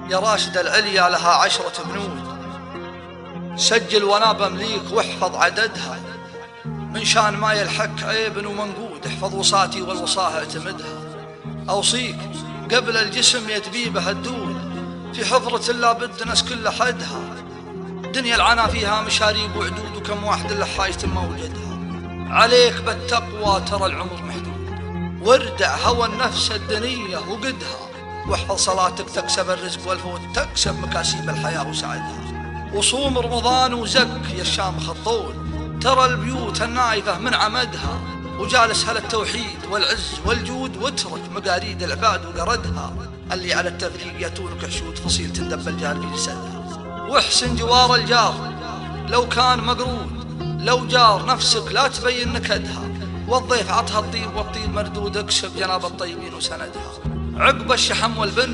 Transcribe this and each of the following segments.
يا راشد العليا لها 10 بنود، سجل وانا بمليك واحفظ عددها، من شان ما يلحق عيب ومنقود، احفظ وصاتي والوصاة اعتمدها. اوصيك قبل الجسم يدبيبه الدود، في حفرة لابد ناس كل حدها، دنيا العنا فيها مشاريب وعدود، وكم واحد لحاية موجدها. عليك بالتقوى ترى العمر محدود، واردع هوى النفس الدنية وقدها، واحفظ صلاتك تكسب الرزق والفوت، تكسب مكاسب الحياة وسعدها. وصوم رمضان وزك يا الشامخ الطول، ترى البيوت النايفة من عمدها، وجالس هل التوحيد والعز والجود، واترك مقاريد العباد وقردها، اللي على التفريق يتونك حشود، فصيل تندب الجار في جسدها. واحسن جوار الجار لو كان مقرود، لو جار نفسك لا تبين نكدها، والضيف عطها الطيب والطيب مردود، اكسب جناب الطيبين وسندها. عقب الشحم والبن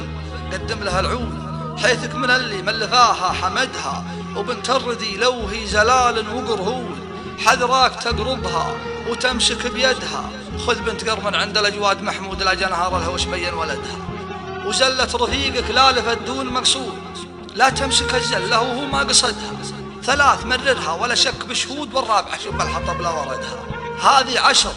قدم لها العود، حيثك من اللي ملفاها حمدها، وبنت الردي لو هي زلال وقرهود، حذراك تقربها وتمسك بيدها، خذ بنت قرمن عند الأجواد محمود، لا جنهار الهوش بين ولدها. وزلة رفيقك لا لفت دون مقصود، لا تمسك الزلة وهو ما قصدها، 3 مررها ولا شك بشهود، والرابعة شب الحطب لا وردها. هذه 10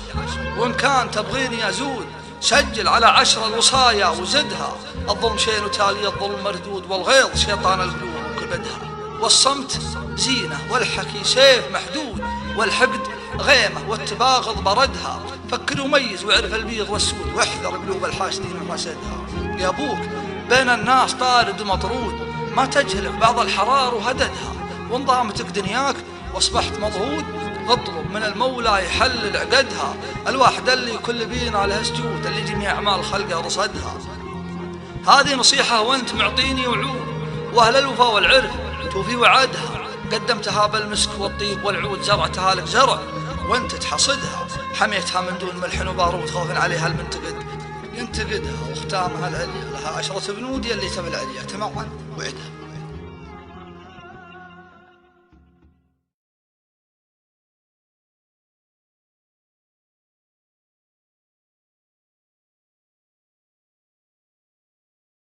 وإن كان تبغيني أزود، سجل على 10 الوصايا وزدها، الظلم شين وتالي الظلم مردود، والغيظ شيطان القلوب وكبدها. والصمت زينة والحكي سيف محدود، والحقد غيمة والتباغض بردها، فكر وميز واعرف البيض والسود، واحذر قلوب الحاسدين وحسدها. يا أبوك بين الناس طارد ومطرود، ما تجهل بعض الحرار وهددها، وانضامتك دنياك واصبحت مضهود، اطلب من المولى يحلل عقدها، الواحد اللي كل بينا له سجود، اللي جميع أعمال خلقه رصدها. هذه نصيحة وانت معطيني وعود، واهل الوفا والعرف توفي وعدها، قدمتها بالمسك والطيب والعود، زرعتها لك زرع وانت تحصدها، حميتها من دون ملح وبارود، خوفا عليها المنتقد ينتقدها. واختامها العليا لها 10 بنود، يلي تبع العليا تمعا وعدها.